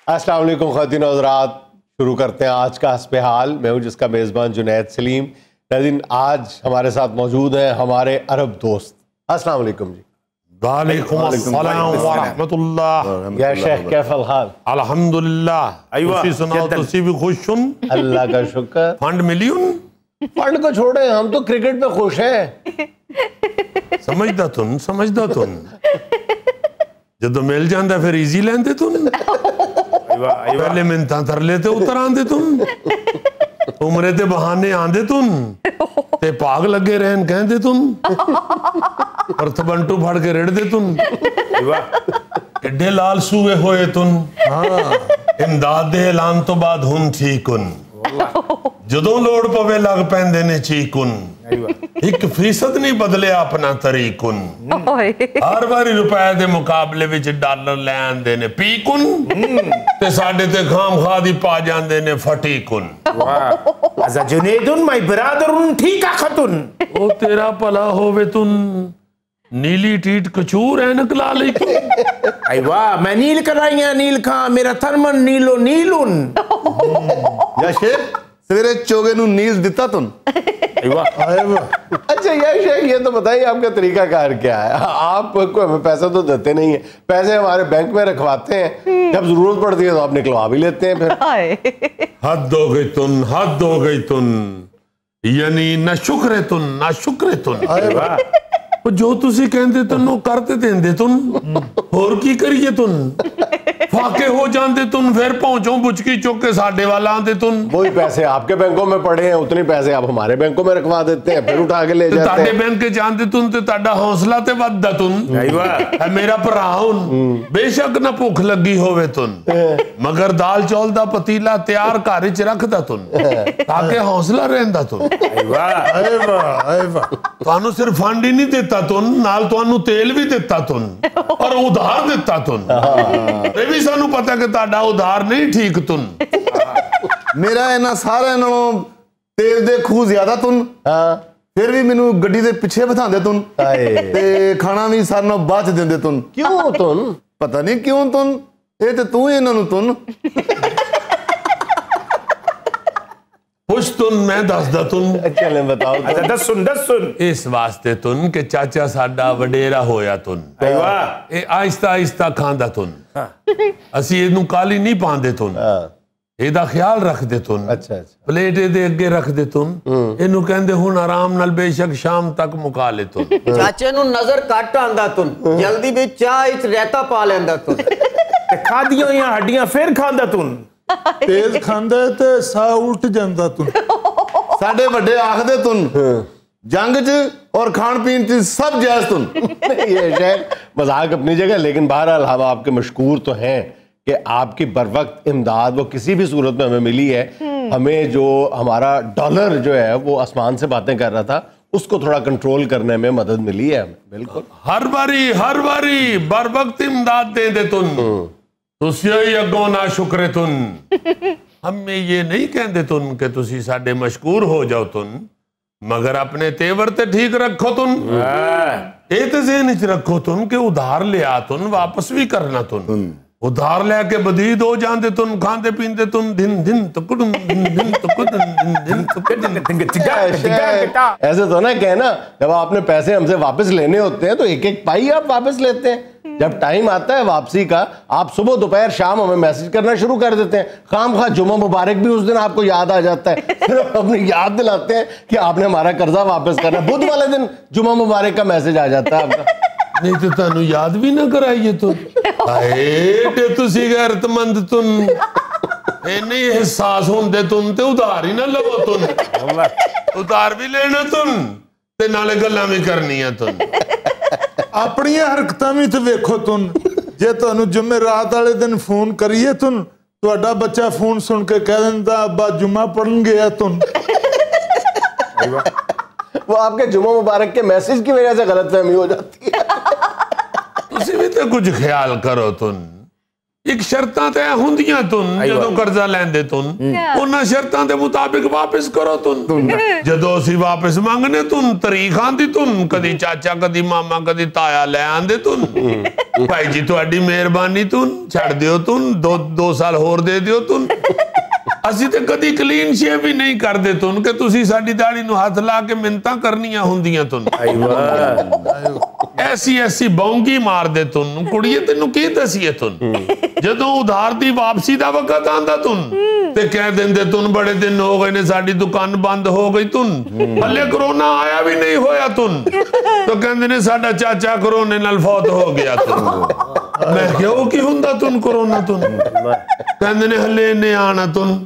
السلام علیکم خواتین و حضرات، شروع کرتے ہیں آج کا حسب حال۔ میں ہوں جس کا میزبان جنید سلیم۔ ناظرین، آج ہمارے ساتھ موجود ہیں ہمارے عرب دوست۔ السلام علیکم جی۔ وعلیکم السلام ورحمۃ اللہ۔ یا شیخ کیف الحال؟ الحمدللہ۔ تسی سناؤ، تسی بھی خوش سن؟ اللہ کا شکر۔ Fund million? فنڈ کو چھوڑیں، ہم تو کرکٹ پہ خوش ہیں۔ سمجھدا تن جدو مل جاندہ پھر ایزی لیندے تن، پہلے منتاں تر لیتے اتر آندے تن، عمرے تے بہانے آندے تن تے پاگ لگے رہن کہندے تن، اور تبنٹو پھڑ کے رڑ دے تن، ایڈے لال سوئے ہوئے تن، امداد دے اعلان تو بعد ہن ٹھیکن، جدوں لوڑ پوے لگ پیندے نے چیکن، 1% نہیں بدلے اپنا طریقن، ہر باری روپے دے مقابلے وچ ڈالر لے آندے نے پیکن، تے ساڈے تے خام خواہ دی پا جاندے نے فٹیکن۔ از جنیدن مائی برادرن ٹھیک آختن۔ او تیرا پلا ہووے تن نیلی ٹیٹ کچور اینک لا لئی کن۔ ایوہ میں نیل کرائیاں نیل کھاں، میرا تھرمن نیلو نیلن۔ یا شیخ سویرے چوگے نو نیل دیتا تن۔ اچھا یا شیخ یہ تو بتائیے آپ کا طریقہ کار کیا ہے؟ آپ کو ہمیں پیسہ تو دیتے نہیں ہیں، پیسے ہمارے بینک میں رکھواتے ہیں، جب ضرورت پڑتی ہے تو آپ نکلوا بھی لیتے ہیں پھر۔ حد ہو گئی تن یعنی نہ شکر تن نہ شکر تن۔ جو تسی کہندے تن وہ کرتے دیندے تن، اور کی کریے تن؟ فاقے ہو جاندے تن، پھر پہنچوں بچکی چوکے ساڑھے والا آندے تن۔ وہی پیسے آپ کے بینکوں میں پڑے ہیں، اتنے پیسے آپ ہمارے بینکوں میں رکھوا دیتے ہیں، پھر اٹھا کے لے جاتے ہیں۔ تاڑے بینک کے جاندے تن تے تاڑا حوصلہ تے ودہ تن، اے میرا پراؤن بے شک نہ بھوک لگی ہوئے تن، مگر دال چول دا پتیلا تیار کارچ رکھ دا تن تاکہ حوصلہ رہن دا تن۔ توانو صرف فنڈ ہی نہیں دیتا تن، نال توانو تیل بھی دیتا تن اور ادھار دیتا تن۔ میں بھی سانو پتا کہ تاڑا ادھار نہیں ٹھیک تن۔ میرا اینا سارا انہوں تیل دے کھو زیادہ تن، پھر بھی منو گڑی دے پچھے بتھان دے تن، تے کھانا بھی سارنا باچ دیں دے تن۔ کیوں تن؟ پتہ نہیں کیوں تن، اے تے تو ہی انہوں تن۔ پوچھ تن میں دس دا تن۔ چلیں بتاؤ تن۔ دس سن۔ اس واسطے تن کہ چاچا ساڈا وڈیرا ہویا تن، اے آہستہ آہستہ کھاندا تن، اسی اینو کالی نہیں پاندے تن، اے دا خیال رکھ دے تن، پلیٹے دے اگے رکھ دے تن، اینو کہندے ہن آرام نال بے شک شام تک مکا لے تن۔ چاچے نو نظر کٹ آندا تن، جلدی بھی چاہ اچ ریتا پا لیندا تن، کھا دیوں یا ہڈیاں پھر کھاندا تن۔ تیز کھاندا ہے تے سا الٹ جاندا تن۔ ساڑھے وڈے آخ دے تن، جنگ چ اور کھان پین چ سب جائز تن۔ یہ شیخ مذاق اپنی جگہ، لیکن بہرحال ہم آپ کے مشکور تو ہیں کہ آپ کی بر وقت امداد وہ کسی بھی صورت میں ہمیں ملی ہے۔ ہمیں جو ہمارا ڈالر جو ہے وہ آسمان سے باتیں کر رہا تھا، اس کو تھوڑا کنٹرول کرنے میں مدد ملی ہے ہمیں۔ بالکل ہر باری بر وقت امداد دے دے تن، تسی اگوں نہ شکر تن۔ ہمیں یہ نہیں کہندے تن کہ تسی ساڈے مشکور ہو جاؤ تن، مگر اپنے تیور تے ٹھیک رکھو تن، اے تے ذہن وچ رکھو تن کہ ادھار لے آ تن، واپس بھی کرنا تن۔ ادھار لے کے بدید ہو جاندے تن، کھاندے پیندے تن، دن تکڑن دن تکڑن۔ ایسے تو نہ کہنا، جب آپ نے پیسے ہم سے واپس لینے ہوتے ہیں تو ایک ایک پائی آپ واپس لیتے ہیں۔ جب ٹائم آتا ہے واپسی کا، آپ صبح دوپہر شام ہمیں میسج کرنا شروع کر دیتے ہیں، خام خواہ جمعہ مبارک بھی اس دن آپ کو یاد آ جاتا ہے، پھر اپنے یاد دلاتے ہیں کہ آپ نے ہمارا قرضہ واپس کرنا۔ بدھ والے دن جمعہ مبارک کا میسج آ جاتا ہے آپ کا۔ نہیں تو تانو یاد بھی نہ کرائیے تن، آئے تسی غیرت مند تن، اے نہیں احساس ہوندے تن تے ادھار ہی نہ لو تن، ادھار بھی لینا تن تے نالے گلاں بھی کرنی ہے تن۔ اپنی حرکتاں بھی تے ویکھو تن، جے تانوں جمعرات والے دن فون کریے تن، تہاڈا بچہ فون سن کے کہہ دیندا ابا جمعہ پڑھن گیا تن۔ وہ آپ کے جمعہ مبارک کے میسج کی وجہ سے غلط فہمی ہو جاتی ہے۔ تسی بھی تو کچھ خیال کرو تن، ਇੱਕ ਸ਼ਰਤਾਂ ਤੈਅ ਹੁੰਦੀਆਂ ਤੁਨ ਜਦੋਂ ਕਰਜ਼ਾ ਲੈਂਦੇ ਤੁਨ ਉਹਨਾਂ ਸ਼ਰਤਾਂ ਦੇ ਮੁਤਾਬਿਕ ਵਾਪਸ ਕਰੋ ਤੁਨ ਜਦੋਂ ਅਸੀਂ ਵਾਪਸ ਮੰਗਨੇ ਤੁਨ ਤਰੀਖ ਆਂਦੀ ਤੁਨ ਕਦੀ ਚਾਚਾ ਕਦੀ ਮਾਮਾ ਕਦੀ ਤਾਇਆ ਲੈ ਆਂਦੇ ਤੁਨ ਭਾਈ ਜੀ ਤੁਹਾਡੀ ਮਿਹਰਬਾਨੀ ਤੁਨ ਛੱਡ ਦਿਓ ਤੁਨ 2 ਸਾਲ ਹੋਰ ਦੇ ਦਿਓ ਤੁਨ ਅਸੀਂ ਤੇ ਕਦੀ ਕਲੀਨ ਸ਼ੇਵ ਵੀ ਨਹੀਂ ਕਰਦੇ ਤੁਨ ਕਿ ਤੁਸੀਂ ਸਾਡੀ ਦਾੜੀ ਨੂੰ ਹੱਥ ਲਾ ਕੇ ਮਿੰਨਤਾਂ ਕਰਨੀਆਂ ਹੁੰਦੀਆਂ ਤੁਨ ਐਸੀ ਬੌਂਗੀ ਮਾਰਦੇ ਤੁਨ ਕੁੜੀਏ ਤੈਨੂੰ ਕੀ ਦਸੀਏ ਤੁਨ ਜਦੋਂ ਉਧਾਰ ਦੀ ਵਾਪਸੀ ਦਾ ਵਕਤ ਆਂਦਾ ਤੁਨ ਤੇ ਕਹਿ ਦਿੰਦੇ ਤੁਨ ਬੜੇ ਦਿਨ ਹੋ ਗਏ ਨੇ ਸਾਡੀ ਦੁਕਾਨ ਬੰਦ ਹੋ ਗਈ ਤੁਨ ਹੱਲੇ ਕਰੋਨਾ ਆਇਆ ਵੀ ਨਹੀਂ ਹੋਇਆ ਤੁਨ ਤਾਂ ਕਹਿੰਦੇ ਨੇ ਸਾਡਾ ਚਾਚਾ ਕਰੋਨੇ ਨਾਲ ਫੌਤ ਹੋ ਗਿਆ ਤੁਨ ਮੈਂ ਕਿਹਾ ਉਹ ਕੀ ਹੁੰਦਾ ਤੁਨ ਕਰੋਨਾ ਤੁਨ ਕਹਿੰਦੇ ਨੇ ਹੱਲੇ ਨੇ ਆਣਾ ਤੁਨ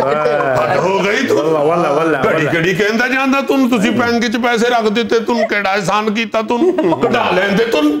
ਹੱਦ ਹੋ ਗਈ ਤੁਮ ਵੱਲਾ ਘੜੀ ਕਹਿੰਦਾ ਜਾਂਦਾ ਤੁਮ ਤੁਸੀਂ ਬੈਂਕ ਚ ਪੈਸੇ ਰੱਖ ਦਿੱਤੇ ਤੁਮ ਕਿਹੜਾ ਇਹਸਾਨ ਕੀਤਾ ਤੁਮ ਕਢਾ ਲੈਂਦੇ ਤੁਮ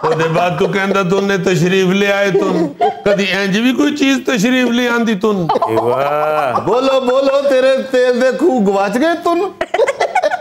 ਉਹਦੇ ਬਾਅਦ ਤੂੰ ਕਹਿੰਦਾ ਤੂੰ ਤਸ਼ਰੀਫ ਲੈ ਆਏ ਤੂੰ ਕਦੀ ਇੰਜ ਵੀ ਕੋਈ ਚੀਜ਼ ਤਸ਼ਰੀਫ ਲੈ ਆਂਦੀ ਤੂੰ ਵਾਹ ਬੋਲੋ ਤੇਰੇ ਤੇਲ ਦੇ ਖੂਹ ਗਵਾਚ ਗਏ ਤੂੰ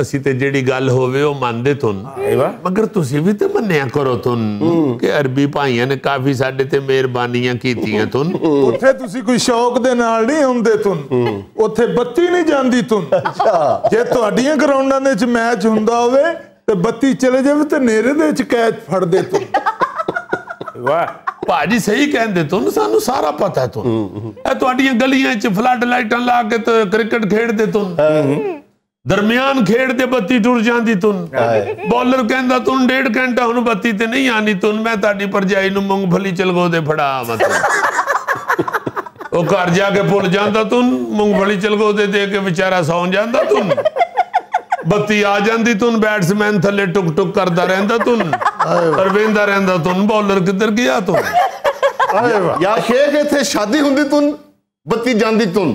ਅਸੀਂ ਤੇ ਜਿਹੜੀ ਗੱਲ ਹੋਵੇ ਉਹ ਮੰਨਦੇ ਤੁਮ ਮਗਰ ਤੁਸੀਂ ਵੀ ਤੇ ਮੰਨਿਆ ਕਰੋ ਤੁਮ ਕਿ ਅਰਬੀ ਭਾਈਆਂ ਨੇ ਕਾਫੀ ਸਾਡੇ ਤੇ ਮਿਹਰਬਾਨੀਆਂ ਕੀਤੀਆਂ ਤੁਮ ਉੱਥੇ ਤੁਸੀਂ ਕੋਈ ਸ਼ੌਕ ਦੇ ਨਾਲ ਨਹੀਂ ਹੁੰਦੇ ਤੁਮ ਉੱਥੇ ਬੱਤੀ ਨਹੀਂ ਜਾਂਦੀ ਤੁਮ ਜੇ ਤੁਹਾਡੀਆਂ ਗਰਾਊਂਡਾਂ ਦੇ ਵਿੱਚ ਮੈਚ ਹੁੰਦਾ ਹੋਵੇ ਤੇ ਬੱਤੀ ਚਲੇ ਜਾਵੇ ਤੇ ਨੇਰੇ ਦੇ ਵਿੱਚ ਕੈਚ ਫੜਦੇ ਤੁਮ ਵਾਹ ਭਾਜੀ ਸਹੀ ਕਹਿੰਦੇ ਤੁਮ ਸਾਨੂੰ ਸਾਰਾ ਪਤਾ ਤੁਮ ਇਹ ਤੁਹਾਡੀਆਂ ਗਲੀਆਂ 'ਚ ਫਲੱਡ ਲਾਈਟਾਂ ਲਾ ਕੇ ਤੇ ਕ੍ਰਿਕਟ ਖੇਡਦੇ ਤੁਮ ਦਰਮਿਆਨ ਖੇਡ ਦੇ ਬੱਤੀ ਟੁਰ ਜਾਂਦੀ ਤੁਨ ਬੌਲਰ ਕਹਿੰਦਾ ਤੁਨ 1.5 ਘੰਟਾ ਹੁਣ ਬੱਤੀ ਤੇ ਨਹੀਂ ਆਣੀ ਤੁਨ ਮੈਂ ਤੁਹਾਡੀ ਪਰਜਾਈ ਨੂੰ ਮੂੰਗਫਲੀ ਚਲਗੋ ਦੇ ਫੜਾ ਮਤਲਬ ਉਹ ਘਰ ਜਾ ਕੇ ਭੁੱਲ ਜਾਂਦਾ ਤੁਨ ਮੂੰਗਫਲੀ ਚਲਗੋ ਦੇ ਕੇ ਵਿਚਾਰਾ ਸੌਂ ਜਾਂਦਾ ਤੁਨ ਬੱਤੀ ਆ ਜਾਂਦੀ ਤੁਨ ਬੈਟਸਮੈਨ ਥੱਲੇ ਟੁਕ ਟੁਕ ਕਰਦਾ ਰਹਿੰਦਾ ਤੁਨ ਪਰ ਵੇਂਦਾ ਰਹਿੰਦਾ ਤੁਨ ਬੌਲਰ ਕਿੱਧਰ ਗਿਆ ਤੁਨ ਯਾ ਸ਼ੇਖ ਇੱਥੇ ਸ਼ਾਦੀ ਹੁੰਦੀ ਤੁਨ ਬੱਤੀ ਜਾਂਦੀ ਤੁਨ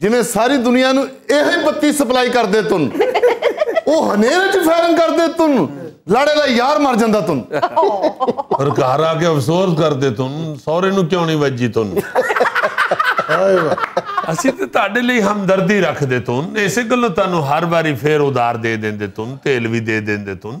ਜਿਵੇਂ ਸਾਰੀ ਦੁਨੀਆ ਨੂੰ ਇਹੋ ਹੀ ਬੱਤੀ ਸਪਲਾਈ ਕਰਦੇ ਤੁਨ ਉਹ ਹਨੇਰੇ 'ਚ ਫਾਇਰਿੰਗ ਕਰਦੇ ਤੁਨ ਲਾੜੇ ਦਾ ਯਾਰ ਮਰ ਜਾਂਦਾ ਤੁਨ ਔਰ ਘਰ ਆ ਕੇ ਅਫਸੋਸ ਕਰਦੇ ਤੁਨ ਸਹੁਰੇ ਨੂੰ ਕਿਉਂ ਨਹੀਂ ਵੱਜੀ ਤੁਨ ਅਸੀਂ ਤੇ ਤੁਹਾਡੇ ਲਈ ਹਮਦਰਦੀ ਰੱਖਦੇ ਤੁਨ ਇਸੇ ਗੱਲੋਂ ਤੁਹਾਨੂੰ ਹਰ ਵਾਰੀ ਫੇਰ ਉਧਾਰ ਦੇ ਦਿੰਦੇ ਤੁਨ ਤੇਲ ਵੀ ਦੇ ਦਿੰਦੇ ਤੁਨ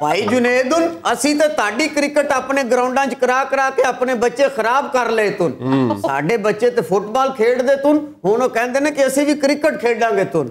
ਭਾਈ ਜੁਨੇਦੁਨ ਅਸੀਂ ਤੇ ਤੁਹਾਡੀ ਕ੍ਰਿਕਟ ਆਪਣੇ ਗਰਾਊਂਡਾਂ 'ਚ ਕਰਾ ਕੇ ਆਪਣੇ ਬੱਚੇ ਖਰਾਬ ਕਰ ਲਏ ਤੁਨ ਸਾਡੇ ਬੱਚੇ ਤੇ ਫੁੱਟਬਾਲ ਖੇਡਦੇ ਤੁਨ ਹੁਣ ਉਹ ਕਹਿੰਦੇ ਨੇ ਕਿ ਅਸੀਂ ਵੀ ਕ੍ਰਿਕਟ ਖੇਡਾਂਗੇ ਤੁਨ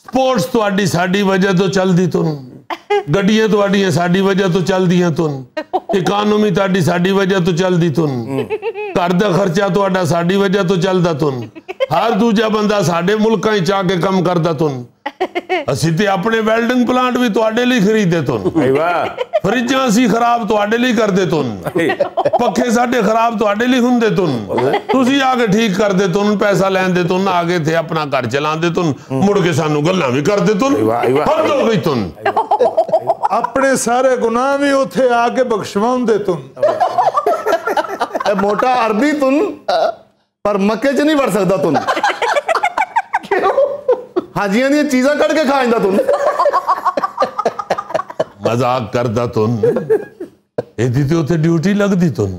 ਸਪੋਰਟਸ ਤੁਹਾਡੀ ਸਾਡੀ ਵਜ੍ਹਾ ਤੋਂ ਚੱਲਦੀ ਤੁਨ ਗੱਡੀਆਂ ਤੁਹਾਡੀਆਂ ਸਾਡੀ ਵਜ੍ਹਾ ਤੋਂ ਚੱਲਦੀਆਂ ਤੁਨ ਇਕਾਨਮੀ ਤੁਹਾਡੀ ਸਾਡੀ ਵਜ੍ਹਾ ਤੋਂ ਚੱਲਦੀ ਤੁਨ ਘਰ ਦਾ ਖਰਚਾ ਤੁਹਾਡਾ ਸਾਡੀ ਵਜ੍ਹਾ ਤੋਂ ਚੱਲਦਾ ਤੁਨ ਹਰ ਦੂਜਾ ਬੰਦਾ ਸਾਡੇ ਮੁਲਕਾਂ 'ਚ ਆ ਕੇ ਕੰਮ ਕਰਦਾ ਤੁਨ ਅਸੀਂ ਤੇ ਆਪਣੇ ਵੈਲਡਿੰਗ ਪਲਾਂਟ ਵੀ ਤੁਹਾਡੇ ਲਈ ਖਰੀਦੇ ਤੁਨ ਫਰਿੱਜਾਂ ਅਸੀਂ ਖਰਾਬ ਤੁਹਾਡੇ ਲਈ ਕਰਦੇ ਤੁਨ ਪੱਖੇ ਸਾਡੇ ਖਰਾਬ ਤੁਹਾਡੇ ਲਈ ਹੁੰਦੇ ਤੁਨ ਤੁਸੀਂ ਆ ਕੇ ਠੀਕ ਕਰਦੇ ਤੁਨ ਪੈਸਾ ਲੈਂਦੇ ਤੁਨ ਆ ਕੇ ਤੇ ਆਪਣਾ ਘਰ ਚਲਾਉਂਦੇ ਤੁਨ ਮੁੜ ਕੇ ਸਾਨੂੰ ਗੱਲਾਂ ਵੀ ਕਰਦੇ ਤੁਨ ਹੱਦ ਹੋ ਗਈ ਤੁਨ ਆਪਣੇ ਸਾਰੇ ਗੁਨਾਹ ਵੀ ਉੱਥੇ ਆ ਕੇ ਬਖਸ਼ਵਾਉਂਦੇ ਤੁਨ ਮੋਟਾ ਅਰਬੀ ਤੁਨ ਪਰ ਮੱਕੇ 'ਚ ਨਹੀਂ ਵੜ ਸਕਦਾ ਤੁਨ ਹਾਜੀਆਂ ਦੀਆਂ ਚੀਜ਼ਾਂ ਕੱਢ ਕੇ ਖਾ ਜਾਂਦਾ ਤੁਨ ਮਜ਼ਾਕ ਕਰਦਾ ਤੁਨ ਇਹਦੀ ਤੇ ਉੱਥੇ ਡਿਊਟੀ ਲੱਗਦੀ ਤੁਨ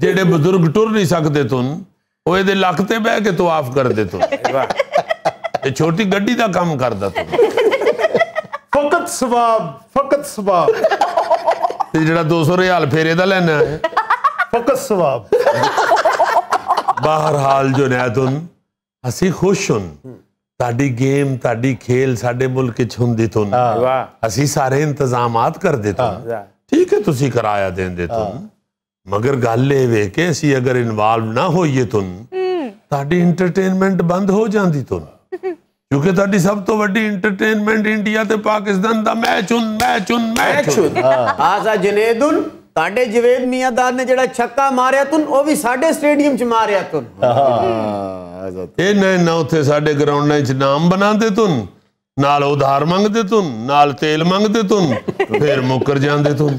ਜਿਹੜੇ ਬਜ਼ੁਰਗ ਟੁਰ ਨਹੀਂ ਸਕਦੇ ਤੁਨ ਉਹ ਇਹਦੇ ਲੱਕ ਤੇ ਬਹਿ ਕੇ ਤਵਾਫ ਕਰਦੇ ਤੁਨ ਇਹ ਛੋਟੀ ਗੱਡੀ ਦਾ ਕੰਮ ਕਰਦਾ ਤੁਨ ਫਕਤ ਸਵਾਬ ਤੇ ਜਿਹੜਾ 200 ਰਿਆਲ ਫੇਰੇ ਦਾ ਲੈਣਾ ਹੈ ਫਕਤ ਸਵਾਬ ਬਹਰਹਾਲ ਜੁਨੈਦੁਨ ਅਸੀਂ ਖੁਸ਼ ਹਾਂ ਤੁਹਾਡੀ ਗੇਮ ਤੁਹਾਡੀ ਖੇਲ ਸਾਡੇ ਮੁਲਕ 'ਚ ਹੁੰਦੀ ਤੁਨ ਅਸੀਂ ਸਾਰੇ ਇੰਤਜ਼ਾਮਾਤ ਕਰਦੇ ਤੁਨ ਠੀਕ ਹੈ ਤੁਸੀਂ ਕਿਰਾਇਆ ਦਿੰਦੇ ਤੁਨ ਮਗਰ ਗੱਲ ਇਹ ਵੇ ਕਿ ਅਸੀਂ ਅਗਰ ਇਨਵੋਲਵ ਨਾ ਹੋਈਏ ਤੁਨ ਤੁਹਾਡੀ ਇੰਟਰਟੇਨਮੈਂਟ ਬੰਦ ਹੋ ਜਾਂਦੀ ਤੁਨ ਕਿਉਂਕਿ ਤੁਹਾਡੀ ਸਭ ਤੋਂ ਵੱਡੀ ਇੰਟਰਟੇਨਮੈਂਟ ਇੰਡੀਆ ਤੇ ਪਾਕਿਸਤਾਨ ਦਾ ਮੈਚ ਹਾਜ਼ਾ ਜੁਨੇਦੁਨ ਤੁਹਾਡੇ ਜਵੇਦ ਮੀਆਂਦਾਰ ਨੇ ਜਿਹੜਾ ਛੱਕਾ ਮਾਰਿਆ ਤੁਨ ਉਹ ਵੀ ਸਾਡੇ ਸਟੇਡੀਅਮ 'ਚ ਮਾਰਿਆ ਤੁਨ ਇਹ ਨਾ ਉੱਥੇ ਸਾਡੇ ਗਰਾਊਂਡਾਂ 'ਚ ਨਾਮ ਬਣਾਉਂਦੇ ਤੁਨ ਨਾਲ ਉਧਾਰ ਮੰਗਦੇ ਤੁਨ ਨਾਲ ਤੇਲ ਮੰਗਦੇ ਤੁਨ ਫਿਰ ਮੁੱਕਰ ਜਾਂਦੇ ਤੁਨ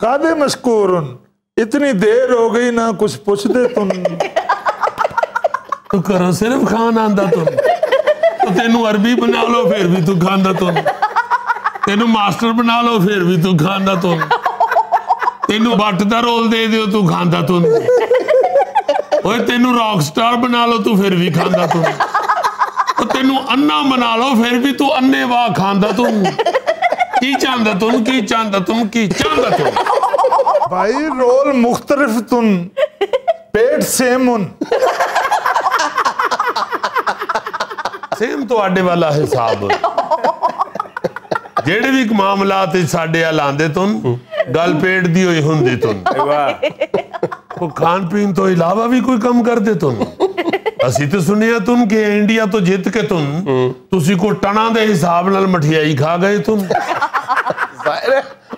ਕਾਦੇ ਮਸ਼ਕੂਰ ਇਤਨੀ ਦੇਰ ਹੋ ਗਈ ਨਾ ਕੁਛ ਪੁੱਛਦੇ ਤੁਨ ਤੂੰ ਘਰੋਂ ਸਿਰਫ ਖਾਣ ਆਂਦਾ ਤੁਨ ਤੈਨੂੰ ਅਰਬੀ ਬਣਾ ਲਓ ਫਿਰ ਵੀ ਤੂੰ ਖਾਂਦਾ ਤੁਨ ਤੈਨੂੰ ਮਾਸਟਰ ਬਣਾ ਲਓ ਫਿਰ ਵੀ ਤੂੰ ਖਾਂਦਾ ਤੁਨ ਤੈਨੂੰ ਬੱਟ ਦਾ ਰੋਲ ਦੇ ਦਿਓ ਤੂੰ ਖਾਂਦਾ ਤੁਨ ਓਏ ਤੈਨੂੰ ਰੌਕ ਸਟਾਰ ਬਣਾ ਲਓ ਤੂੰ ਫਿਰ ਵੀ ਖਾਂਦਾ ਤੁਨ ਉਹ ਤੈਨੂੰ ਅੰਨਾ ਬਣਾ ਲਓ ਫਿਰ ਵੀ ਤੂੰ ਅੰਨੇ ਵਾਹ ਖਾਂਦਾ ਤੁਨ ਕੀ ਚਾਹੁੰਦਾ ਤੁਨ ਭਾਈ ਰੋਲ ਮੁਖਤਲਿਫ ਤੁਨ ਪੇਟ ਸੇਮ ਸੇਮ ਤੁਹਾਡੇ ਵਾਲਾ ਹਿਸਾਬ ਜਿਹੜੇ ਵੀ ਮਾਮਲਾਤ ਸਾਡੇ ਲਾਂਦੇ ਤੁਨ ਗੱਲ ਪੇਟ ਦੀ ਹੋਈ ਹੁੰਦੀ ਤੁਨ ਉਹ ਖਾਣ ਪੀਣ ਤੋਂ ਇਲਾਵਾ ਵੀ ਕੋਈ ਕੰਮ ਕਰਦੇ ਤੁਨ ਅਸੀਂ ਤੇ ਸੁਣਿਆ ਤੁਨ ਕਿ ਇੰਡੀਆ ਤੋਂ ਜਿੱਤ ਕੇ ਤੁਨ ਤੁਸੀਂ ਕੋ ਟਣਾ ਦੇ ਹਿਸਾਬ ਨਾਲ ਮਠਿਆਈ ਖਾ ਗਏ ਤੁਨ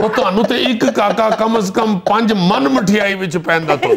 ਉਹ ਤੁਹਾਨੂੰ ਤੇ ਇੱਕ ਕਾਕਾ ਕਮ ਸੇ ਕਮ 5 ਮਨ ਮਠਿਆਈ ਵਿੱਚ ਪੈਂਦਾ ਤੁਨ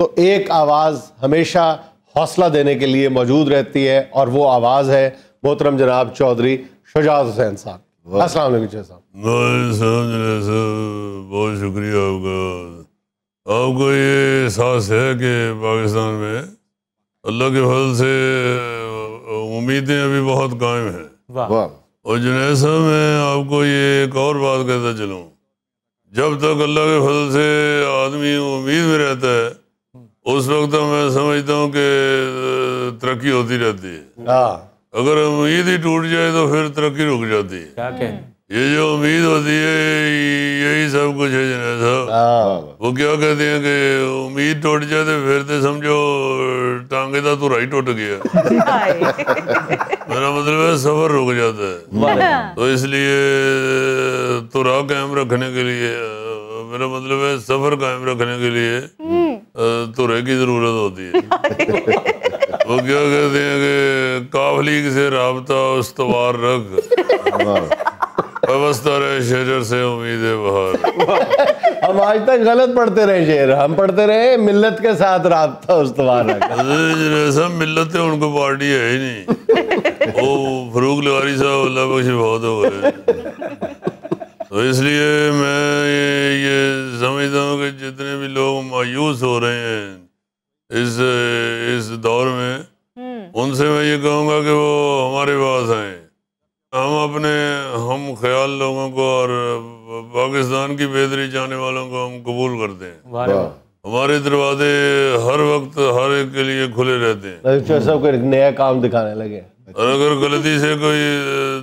تو ایک آواز ہمیشہ حوصلہ دینے کے لیے موجود رہتی ہے، اور وہ آواز ہے محترم جناب چودھری شجاعت حسین صاحب۔ السلام علیکم چودھری صاحب۔ بہت شکریہ آپ کا۔ آپ کو یہ احساس ہے کہ پاکستان میں اللہ کے فضل سے امیدیں ابھی بہت قائم ہیں، اور جنید صاحب میں آپ کو یہ ایک اور بات کہتا چلوں، جب تک اللہ کے فضل سے آدمی امید میں رہتا ہے اس وقت میں سمجھتا ہوں کہ ترقی ہوتی رہتی ہے، اگر امید ہی ٹوٹ جائے تو پھر ترقی رک جاتی ہے۔ یہ جو امید ہوتی ہے یہی سب کچھ ہے جنید صاحب۔ وہ کیا کہتے ہیں کہ امید ٹوٹ جائے تو پھر تو سمجھو ٹانگے دا تو رائی ٹوٹ گیا، میرا مطلب ہے سفر رک جاتا ہے۔ تو اس لیے تو راہ قائم رکھنے کے لیے، میرا مطلب ہے سفر قائم رکھنے کے لیے تورے کی ضرورت ہوتی ہے۔ وہ کیا کہتے ہیں کہ قافلی سے رابطہ استوار رکھ، وابستہ رہے شجر سے امید بہار۔ ہم آج تک غلط پڑھتے رہے شعر، ہم پڑھتے رہے ملت کے ساتھ رابطہ استوار رکھ۔ سب ملت ہے، ان کو پارٹی ہے ہی نہیں۔ وہ فروغ لغاری صاحب اللہ بخش بہت ہو گئے، تو اس لیے میں یہ سمجھتا ہوں کہ جتنے بھی لوگ مایوس ہو رہے ہیں اس دور میں، ان سے میں یہ کہوں گا کہ وہ ہمارے پاس آئیں، ہم اپنے ہم خیال لوگوں کو اور پاکستان کی بہتری چاہنے والوں کو ہم قبول کرتے ہیں۔ ہمارے دروازے ہر وقت ہر ایک کے لیے کھلے رہتے ہیں۔ سب کو ایک نیا کام دکھانے لگے، اور اگر غلطی سے کوئی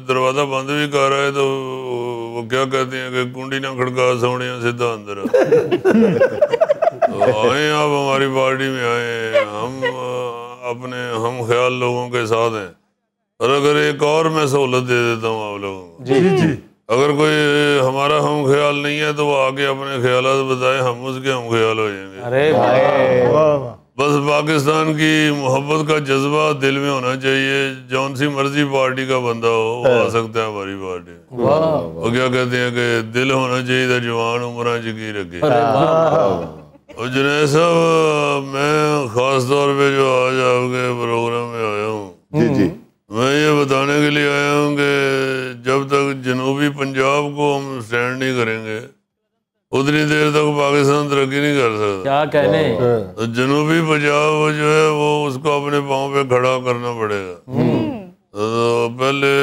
دروازہ بند بھی کر رہا ہے تو وہ کیا کہتے ہیں کہ کنڈی نہ کھڑکا سوڑیاں سیدھا اندر آئیں، آپ ہماری پارٹی میں آئیں، ہم اپنے ہم خیال لوگوں کے ساتھ ہیں۔ اور اگر ایک اور میں سہولت دے دیتا ہوں آپ لوگوں کو، اگر کوئی ہمارا ہم خیال نہیں ہے تو وہ آگے اپنے خیالات بتائے، ہم اس کے ہم خیال ہو جائیں گے۔ بس پاکستان کی محبت کا جذبہ دل میں ہونا چاہیے، جون سی مرضی پارٹی کا بندہ ہو وہ آ سکتا ہے ہماری پارٹی میں۔ وہ کیا کہتے ہیں کہ دل ہونا چاہیے تھا جوان عمرہ چکی رکھے۔ اور جنید صاحب میں خاص طور پہ جو آج آپ کے پروگرام میں آیا ہوں، میں یہ بتانے کے لیے آیا ہوں کہ جب تک جنوبی پنجاب کو ہم سٹینڈ نہیں کریں گے اتنی دیر تک پاکستان ترقی نہیں کر سکتا۔ کیا کہنے، تو جنوبی پنجاب جو ہے وہ اس کو اپنے پاؤں پہ کھڑا کرنا پڑے گا۔ تو پہلے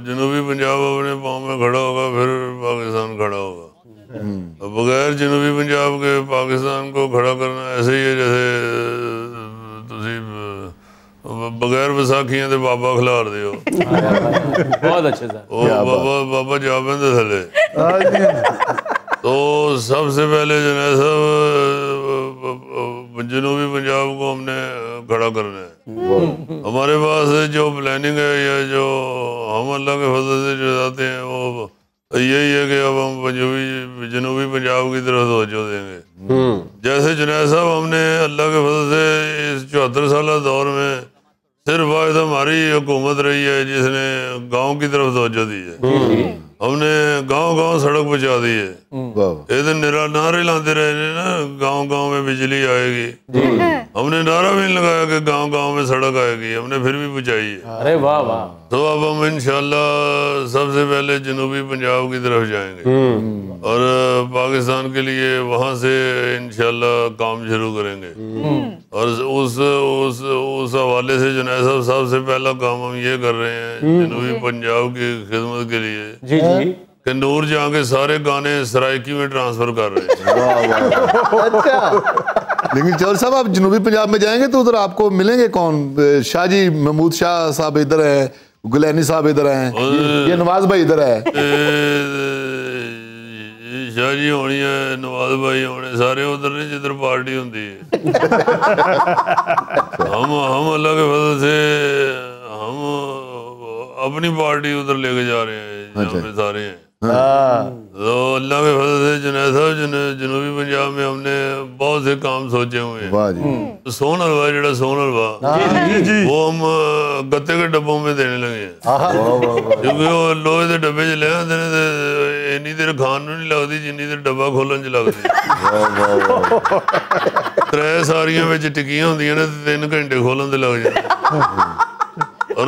جنوبی پنجاب اپنے پاؤں پہ کھڑا ہوگا پھر پاکستان کھڑا ہوگا۔ بغیر جنوبی پنجاب کے پاکستان کو کھڑا کرنا ایسے ہی ہے جیسے بغیر بساکھیاں دے بابا کھلار دے ہو۔ بہت اچھے سر، بابا جا پہندے تھلے۔ تو سب سے پہلے جنید صاحب جنوبی پنجاب کو ہم نے کھڑا کرنا ہے۔ ہمارے پاس جو پلاننگ ہے یا جو ہم اللہ کے فضل سے جو جاتے ہیں وہ یہی ہے کہ اب ہم جنوبی پنجاب کی طرف توجہ دیں گے۔ جیسے جنید صاحب ہم نے اللہ کے فضل سے اس 74 سالہ دور میں صرف واحد ہماری حکومت رہی ہے جس نے گاؤں کی طرف توجہ دی ہے۔ ہم نے گاؤں گاؤں سڑک پہنچا دی ہے۔ یہ تو نعرے لاتے رہے نا گاؤں گاؤں میں بجلی آئے گی، ہم نے نعرہ بھی نہیں لگایا کہ گاؤں گاؤں میں سڑک آئے گی، ہم نے پھر بھی پہنچائی ہے۔ ارے واہ واہ۔ تو اب ہم انشاءاللہ سب سے پہلے جنوبی پنجاب کی طرف جائیں گے اور پاکستان کے لیے وہاں سے انشاءاللہ کام شروع کریں گے۔ اور اس حوالے سے جنید صاحب سب سے پہلا کام ہم یہ کر رہے ہیں جنوبی پنجاب کی خدمت کے لیے کہ نور جہاں کے سارے گانے سرائکی میں ٹرانسفر کر رہے ہیں۔ لیکن چور صاحب آپ جنوبی پنجاب میں جائیں گے تو ادھر آپ کو ملیں گے کون؟ شاہ جی محمود شاہ صاحب ادھر ہیں، گلینی صاحب ادھر ہیں، یہ نواز بھائی ادھر ہے، شاہ جی ہونی ہے، نواز بھائی ہونے، سارے ادھر نہیں جدھر پارٹی ہوتی ہے۔ ہم اللہ کے فضل سے ہم اپنی پارٹی ادھر لے کے جا رہے ہیں جہاں پہ سارے ہیں۔ تو اللہ کے فضل سے جنید صاحب جنوبی پنجاب میں ہم نے بہت سے کام سوچے ہوئے ہیں۔ سون حلوہ جڑا سون حلوہ وہ ہم گتے کے ڈبوں میں دینے لگے ہیں، کیونکہ وہ لوہے کے ڈبے چ لے آتے ہیں ਇੰਨੀ ਦੇਰ ਖਾਣ ਨੂੰ ਨਹੀਂ ਲੱਗਦੀ ਜਿੰਨੀ ਦੇਰ ਡੱਬਾ ਖੋਲਣ 'ਚ ਲੱਗਦੀ। 3 ਸਾਰੀਆਂ ਵਿੱਚ ਟਿੱਕੀਆਂ ਹੁੰਦੀਆਂ ਨੇ ਤੇ 3 ਘੰਟੇ ਖੋਲਣ ਤੇ ਲੱਗ ਜਾਂਦੇ। ਔਰ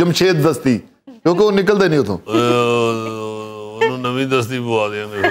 ਜਮਸ਼ੇਦ ਦਸਤੀ, ਕਿਉਂਕਿ ਉਹ ਨਿਕਲਦੇ ਨਹੀਂ ਉਥੋਂ। ਉਹਨੂੰ ਨਵੀਂ ਦਸਤੀ ਪਵਾ ਦੇਵਾਂਗੇ।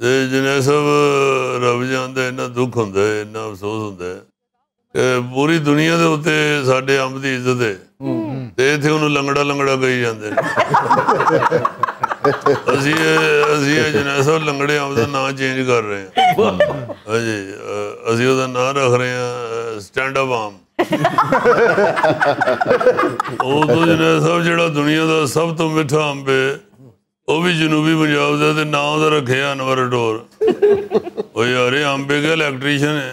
ਤੇ ਜਨੈਦ ਸਾਹਿਬ ਰੱਬ ਜਾਣਦਾ ਇੰਨਾ ਦੁੱਖ ਹੁੰਦਾ ਹੈ, ਇੰਨਾ ਅਫਸੋਸ ਹੁੰਦਾ ਹੈ ਕਿ ਪੂਰੀ ਦੁਨੀਆ ਦੇ ਉੱਤੇ ਸਾਡੇ ਅੰਬ ਦੀ ਇੱਜ਼ਤ ਹੈ ਤੇ ਇੱਥੇ ਉਹਨੂੰ ਲੰਗੜਾ ਲੰਗੜਾ ਕਹੀ ਜਾਂਦੇ ਨੇ। ਅਸੀਂ ਜਨੈਦ ਸਾਹਿਬ ਲੰਗੜੇ ਅੰਬ ਦਾ ਨਾਂ ਚੇਂਜ ਕਰ ਰਹੇ ਹਾਂ। ਹਾਂਜੀ, ਅਸੀਂ ਉਹਦਾ ਨਾਂ ਰੱਖ ਰਹੇ ਹਾਂ ਸਟੈਂਡ ਅਪ ਆਮ। ਉਹ ਤੋਂ ਜਨੈਦ ਸਾਹਿਬ ਜਿਹੜਾ ਦੁਨੀਆ ਦਾ ਸਭ ਤੋਂ ਮਿੱਠਾ ਅੰਬ ਹੈ ਉਹ ਵੀ ਜਨੂਬੀ ਪੰਜਾਬ ਦਾ, ਤੇ ਨਾਂ ਉਹਦਾ ਰੱਖਿਆ ਅਨਵਰ ਡੋਰ। ਉਹ ਯਾਰ ਇਹ ਅੰਬੇ ਦਾ ਇਲੈਕਟ੍ਰੀਸ਼ੀਅਨ ਹੈ।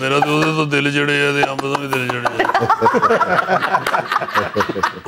ਮੇਰਾ ਤੇ ਉਹਦੇ ਤੋਂ ਦਿਲ ਚੜੇ ਆ ਤੇ ਅੰਬ ਤੋਂ ਵੀ ਦਿਲ ਚੜੇ ਆ।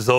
100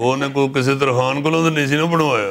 ਉਹਨੇ ਕੋਈ ਕਿਸੇ ਤਰਖਾਨ ਕੋਲੋਂ ਤਾਂ ਨਹੀਂ ਸੀ ਨਾ ਬਣਵਾਇਆ।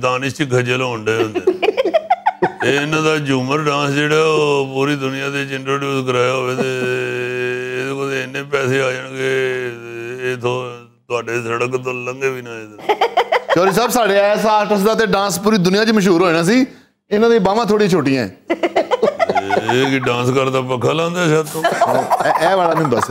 ਦਾਨਿਸ਼ ਚ ਖਜਲ ਹੋਣ ਡੇ ਹੁੰਦੇ। ਇਹ ਇਹਨਾਂ ਦਾ ਝੂਮਰ ਡਾਂਸ ਜਿਹੜਾ ਉਹ ਪੂਰੀ ਦੁਨੀਆ ਦੇ ਵਿੱਚ ਇੰਟਰੋਡਿਊਸ ਕਰਾਇਆ ਹੋਵੇ ਤੇ ਇਹਦੇ ਕੋਲ ਇੰਨੇ ਪੈਸੇ ਆ ਜਾਣਗੇ ਇਹ ਤੁਹਾਡੇ ਸੜਕ ਤੋਂ ਲੰਘੇ ਵੀ ਨਾ। ਚੌਧਰੀ ਸਾਹਿਬ ਸਾਡੇ ਐਸ ਆਰਟਿਸਟ ਦਾ ਤੇ ਡਾਂਸ ਪੂਰੀ ਦੁਨੀਆ 'ਚ ਮਸ਼ਹੂਰ ਹੋ ਜਾਣਾ ਸੀ। ਇਹਨਾਂ ਦੀ ਬਾਹਾਂ ਥੋੜੀ ਛੋਟੀਆਂ ਇਹ ਕਿ ਡਾਂਸ ਕਰਦਾ ਪੱਖਾ ਲਾਉਂਦਾ ਛੱਤ ਤੋਂ। ਇਹ ਵਾਲਾ ਨਹੀਂ ਬਸ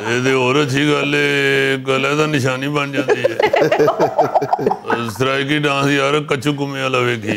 ਇਹਦੇ ਹੋਰ ਅੱਛੀ ਗੱਲ ਹੈ, ਗਲੇ ਦਾ ਨਿਸ਼ਾਨੀ ਬਣ ਜਾਂਦੀ ਹੈ। ਸਰਾਇਕੀ ਡਾਂਸ ਯਾਰ ਕੱਚੂ ਕੁੰਮੇ ਵਾਲਾ ਵੇਖੀ।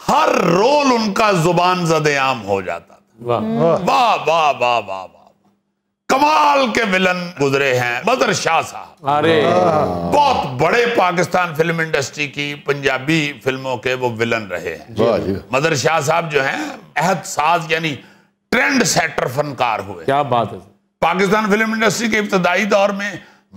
ہر رول ان کا زبان زد عام ہو جاتا تھا. واہ واہ واہ واہ واہ, کمال کے ولن گزرے ہیں مدر شاہ صاحب. ارے بہت بڑے پاکستان فلم انڈسٹری کی پنجابی فلموں کے وہ ولن رہے ہیں. مدر شاہ صاحب جو ہیں عہد ساز یعنی ٹرینڈ سیٹر فنکار ہوئے. کیا بات ہے. پاکستان فلم انڈسٹری کے ابتدائی دور میں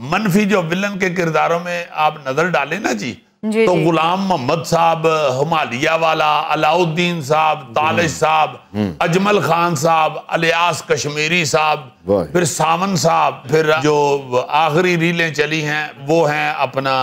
منفی جو ولن کے کرداروں میں آپ نظر ڈالیں نا جی, تو غلام محمد صاحب, ہمالیہ والا, علاؤالدین صاحب, تالش صاحب, اجمل خان صاحب, الیاس کشمیری صاحب, پھر سامن صاحب, پھر جو آخری ریلیں چلی ہیں وہ ہیں اپنا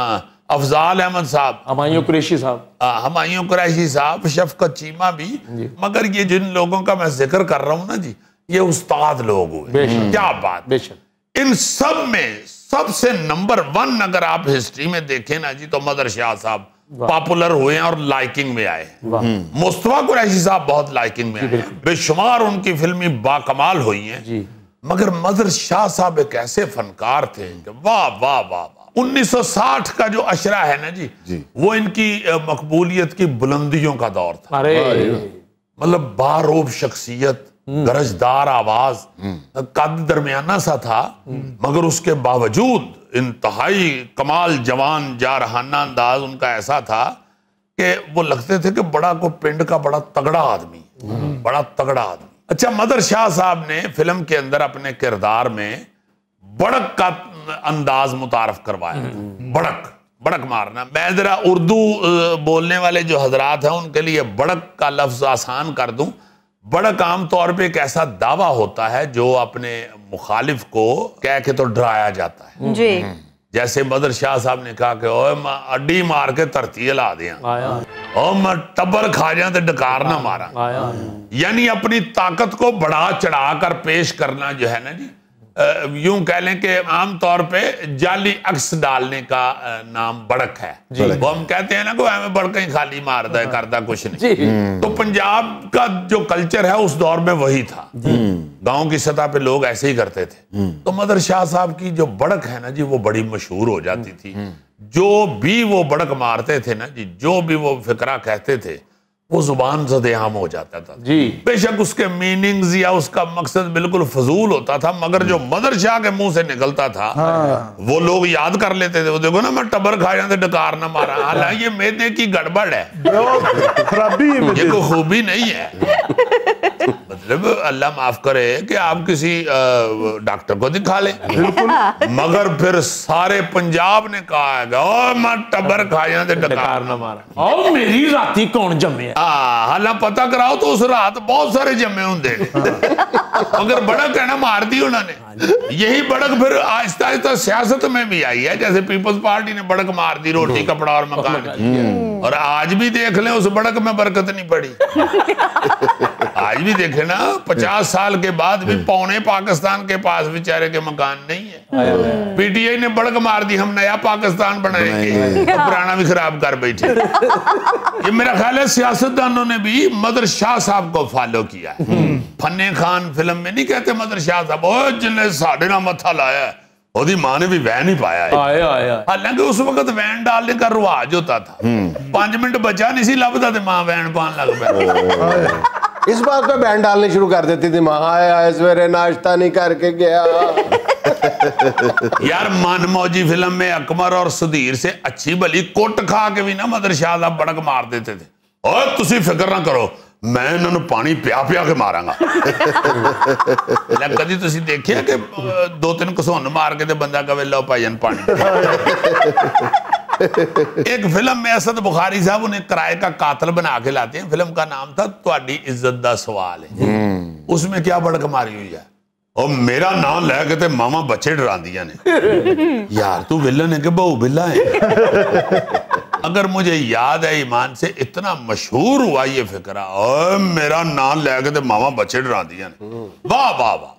افضال احمد صاحب, ہمایوں قریشی صاحب, ہمایوں قریشی صاحب, شفقت چیمہ بھی. مگر یہ جن لوگوں کا میں ذکر کر رہا ہوں نا جی, یہ استاد لوگ ہوئے. کیا بات. بے شک. ان سب میں سب سے نمبر 1 اگر آپ ہسٹری میں دیکھیں نا جی, تو مدر شاہ صاحب پاپولر ہوئے ہیں اور لائکنگ میں آئے ہیں. مصطفیٰ قریشی صاحب بہت لائکنگ میں آئے ہیں, بے شمار ان کی فلمی باکمال ہوئی ہیں. مگر مدر شاہ صاحب ایک ایسے فنکار تھے کہ واہ واہ واہ. 1960 کا جو عشرہ ہے نا جی, وہ ان کی مقبولیت کی بلندیوں کا دور تھا. مطلب باروب شخصیت, گرجدار آواز, قد درمیانہ سا تھا, مگر اس کے باوجود انتہائی کمال جوان جارحانہ انداز ان کا ایسا تھا کہ وہ لگتے تھے کہ بڑا کو پنڈ کا بڑا تگڑا آدمی, بڑا تگڑا آدمی. اچھا, مدر شاہ صاحب نے فلم کے اندر اپنے کردار میں بڑک کا انداز متعارف کروایا. بڑک مارنا. میں ذرا اردو بولنے والے جو حضرات ہیں ان کے لیے بڑک کا لفظ آسان کر دوں. بڑک عام طور پہ ایک ایسا دعویٰ ہوتا ہے جو اپنے مخالف کو کہہ کے تو ڈرایا جاتا ہے. جی جیسے مدر شاہ صاحب نے کہا کہ اوے میں اڈی مار کے ترتی لا دیاں, او میں ٹبر کھا جاں تے ڈکار نہ مارا. یعنی اپنی طاقت کو بڑھا چڑھا کر پیش کرنا جو ہے نا جی, یوں کہہ لیں کہ عام طور پہ جعلی عکس ڈالنے کا نام بڑک ہے. وہ ہم کہتے ہیں نا کہ ہمیں بڑکیں خالی ماردا ہے, کردا کچھ نہیں. تو پنجاب کا جو کلچر ہے اس دور میں وہی تھا. گاؤں کی سطح پہ لوگ ایسے ہی کرتے تھے. تو مدر شاہ صاحب کی جو بڑک ہے نا جی, وہ بڑی مشہور ہو جاتی تھی. جو بھی وہ بڑک مارتے تھے نا جی, جو بھی وہ فقرہ کہتے تھے, وہ زبان زد عام ہو جاتا تھا. بے شک اس کے میننگز یا اس کا مقصد بالکل فضول ہوتا تھا, مگر جو مدر شاہ کے منہ سے نکلتا تھا وہ لوگ یاد کر لیتے تھے. وہ دیکھو نا, میں ٹبر کھا جاتے ڈکار نہ مارا. حالانکہ یہ میدے کی گڑبڑ ہے, یہ کوئی خوبی نہیں ہے. مطلب اللہ معاف کرے کہ آپ کسی ڈاکٹر کو دکھا لیں, مگر پھر سارے پنجاب نے کہا ہے کہ میں ٹبر کھا جاتے ڈکار نہ مارا. اور میری راتی کون جمے. حالانکہ پتہ کراؤ تو اس رات بہت سارے جمے ہوں دے, مگر بڑک ہے نا مار دی انہوں نے. یہی بڑک پھر آہستہ آہستہ سیاست میں بھی آئی ہے. جیسے پیپلز پارٹی نے بڑک مار دی روٹی کپڑا اور مکان کی, اور آج بھی دیکھ لیں اس بڑک میں برکت نہیں پڑی. آج بھی دیکھیں نا, 50 سال کے بعد بھی پونے پاکستان کے پاس بیچارے کے مکان نہیں ہے. پی ٹی آئی نے بڑک مار دی, ہم نیا پاکستان بنائیں گے, پرانا بھی خراب کر بیٹھے. یہ میرا خیال ہے سیاستدانوں نے بھی مدر شاہ صاحب کو فالو کیا ہے. فنے خان فلم میں نہیں کہتے مدر شاہ صاحب او جن نے ساڑھے نہ متھا لایا ہے, وہ دی ماں نے بھی وین ہی پایا ہے. حالانکہ اس وقت وین ڈالنے کا رواج ہوتا تھا. 5 منٹ بچا نہیں سی لبدا تے ماں وین پان لگ پیا. اس بات پہ بینڈ ڈالنے شروع کر دیتی تھی, ماں آئے سویرے ناشتہ نہیں کر کے گیا. یار من موجی فلم میں اکمر اور صدیر سے اچھی بلی کوٹ کھا کے بھی نا مدر شاہ صاحب بڑک مار دیتے تھے. اور تسی فکر نہ کرو, میں انہوں نے پانی پیا پیا کے ماراں گا. کدی تسی دیکھیا کہ 2-3 کسون مار کے تے بندہ کہے لو پائین پانی. ایک فلم میں اسد بخاری صاحب انہیں کرائے کا قاتل بنا کے لاتے ہیں. فلم کا نام تھا تواڈی عزت دا سوال ہے. اس میں کیا بڑک ماری ہوئی ہے, اور میرا نام لے کے تے ماما بچے ڈراندیاں نے. یار تو ولن ہے کہ بہو بلا ہے. اگر مجھے یاد ہے ایمان سے اتنا مشہور ہوا یہ فکرہ, اور میرا نام لے کے تے ماما بچے ڈراندیاں نے. واہ واہ واہ,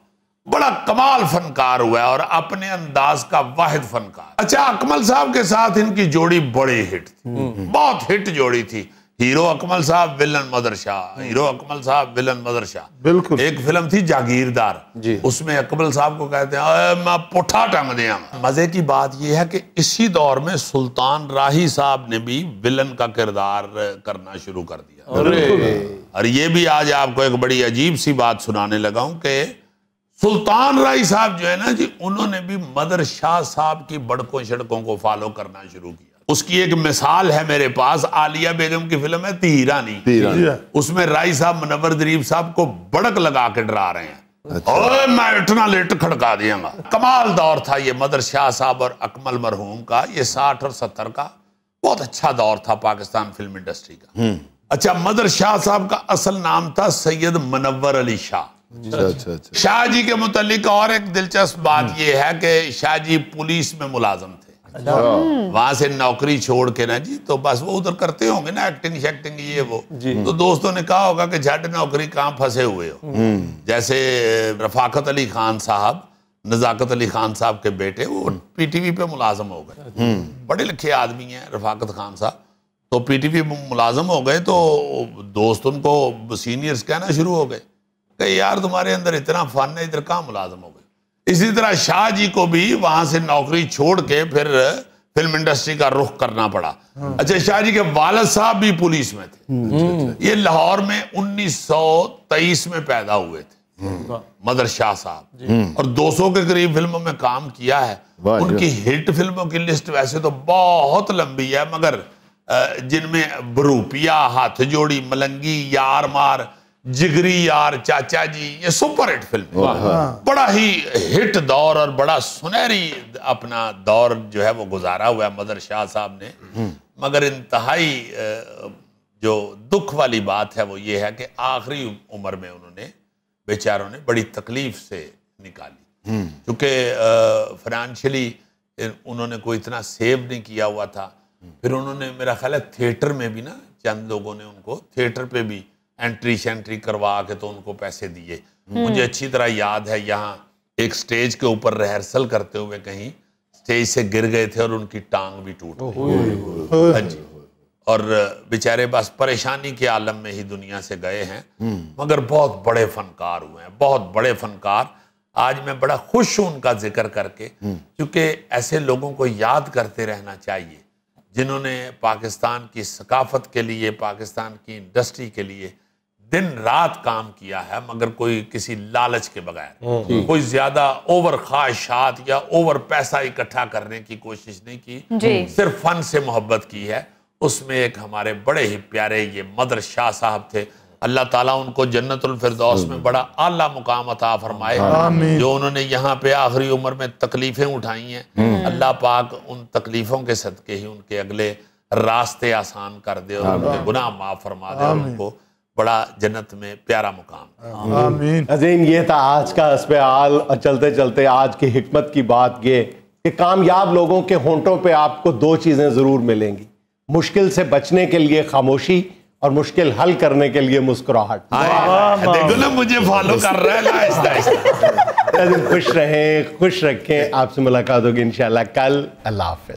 بڑا کمال فنکار ہوا ہے اور اپنے انداز کا واحد فنکار. اچھا, اکمل صاحب کے ساتھ ان کی جوڑی بڑی ہٹ تھی, بہت ہٹ جوڑی تھی. ہیرو اکمل صاحب ویلن مدر شاہ، ہیرو اکمل صاحب ویلن مدر شاہ. بالکل. ایک فلم تھی جاگیردار، اس میں اکمل صاحب کو کہتے ہیں میں پٹھا ٹنگ دیا. مزے کی بات یہ ہے کہ اسی دور میں سلطان راہی صاحب نے بھی ویلن کا کردار کرنا شروع کر دیا. اور یہ بھی آج آپ کو ایک بڑی عجیب سی بات سنانے لگا ہوں کہ سلطان راہی صاحب جو ہے نا جی، انہوں نے بھی مدر شاہ صاحب کی بڑکوں شڑکوں کو فالو کرنا شروع کیا. اس کی ایک مثال ہے میرے پاس، عالیہ بیگم کی فلم ہے تیر رانی. اس میں رائی صاحب منور دریب صاحب کو بڑک لگا کے ڈرا رہے ہیں، اوے میں اتنا لیٹ کھڑکا دیا گا. کمال دور تھا یہ مدر شاہ صاحب اور اکمل مرحوم کا. یہ 60 اور 70 کا بہت اچھا دور تھا پاکستان فلم انڈسٹری کا. اچھا، مدر شاہ صاحب کا اصل نام تھا سید منور علی شاہ. شاہ جی کے متعلق اور ایک دلچسپ بات یہ ہے کہ شاہ جی پولیس میں ملازم تھے. وہاں سے نوکری چھوڑ کے نا جی، تو بس وہ ادھر کرتے ہوں گے نا ایکٹنگ شیکٹنگ یہ وہ، تو دوستوں نے کہا ہوگا کہ جھٹ نوکری کہاں پھنسے ہوئے ہو. جیسے رفاقت علی خان صاحب، نزاکت علی خان صاحب کے بیٹے، وہ پی ٹی وی پہ ملازم ہو گئے. بڑے لکھے آدمی ہیں رفاقت خان صاحب. تو پی ٹی وی پہ ملازم ہو گئے تو دوست ان کو سینئرز کہنا شروع ہو گئے کہ یار تمہارے اندر اتنا فن ہے، ادھر کہاں ملازم ہو گئے. اسی طرح شاہ جی کو بھی وہاں سے نوکری چھوڑ کے پھر فلم انڈسٹری کا رخ کرنا پڑا. اچھا، شاہ جی کے والد صاحب بھی پولیس میں تھے. یہ لاہور میں 1923 میں پیدا ہوئے تھے مدر شاہ صاحب، اور 200 کے قریب فلموں میں کام کیا ہے. ان کی ہٹ فلموں کی لسٹ ویسے تو بہت لمبی ہے، مگر جن میں بروپیا، ہاتھ جوڑی، ملنگی، یار مار، جگری یار، چاچا جی، یہ سپر ہٹ فلم، بڑا ہی ہٹ دور اور بڑا سنہری اپنا دور جو ہے وہ گزارا ہوا ہے مدر شاہ صاحب نے. مگر انتہائی جو دکھ والی بات ہے وہ یہ ہے کہ آخری عمر میں انہوں نے بیچاروں نے بڑی تکلیف سے نکالی، کیونکہ فائنینشلی انہوں نے کوئی اتنا سیو نہیں کیا ہوا تھا. پھر انہوں نے میرا خیال ہے تھیٹر میں بھی نا چند لوگوں نے ان کو تھیٹر پہ بھی انٹری شینٹری کروا کے تو ان کو پیسے دیے. مجھے اچھی طرح یاد ہے یہاں ایک سٹیج کے اوپر ریہرسل کرتے ہوئے کہیں سٹیج سے گر گئے تھے اور ان کی ٹانگ بھی ٹوٹ گئی. اور بیچارے بس پریشانی کے عالم میں ہی دنیا سے گئے ہیں، مگر بہت بڑے فنکار ہوئے ہیں، بہت بڑے فنکار. آج میں بڑا خوش ہوں ان کا ذکر کر کے، کیونکہ ایسے لوگوں کو یاد کرتے رہنا چاہیے جنہوں نے پاکستان کی ثقافت کے لیے، پاکستان کی انڈسٹری کے لیے دن رات کام کیا ہے، مگر کوئی کسی لالچ کے بغیر، کوئی زیادہ اوور خواہشات یا اوور پیسہ اکٹھا کرنے کی کوشش نہیں کی، صرف فن سے محبت کی ہے. اس میں ایک ہمارے بڑے ہی پیارے یہ مدر شاہ صاحب تھے. اللہ تعالیٰ ان کو جنت الفردوس میں بڑا اعلیٰ مقام عطا فرمائے. جو انہوں نے یہاں پہ آخری عمر میں تکلیفیں اٹھائی ہیں، اللہ پاک ان تکلیفوں کے صدقے ہی ان کے اگلے راستے آسان کر دے اور ان کے گناہ معاف فرما دے اور ان کو بڑا جنت میں پیارا مقام. آمین. عظیم، یہ تھا آج کا حسب حال. چلتے چلتے آج کی حکمت کی بات یہ کہ کامیاب لوگوں کے ہونٹوں پہ آپ کو 2 چیزیں ضرور ملیں گی: مشکل سے بچنے کے لیے خاموشی اور مشکل حل کرنے کے لیے مسکراہٹ. دیکھو نا مجھے فالو کر رہا ہے آہستہ آہستہ. خوش رہیں، خوش رکھیں. آپ سے ملاقات ہوگی انشاءاللہ کل. اللہ حافظ.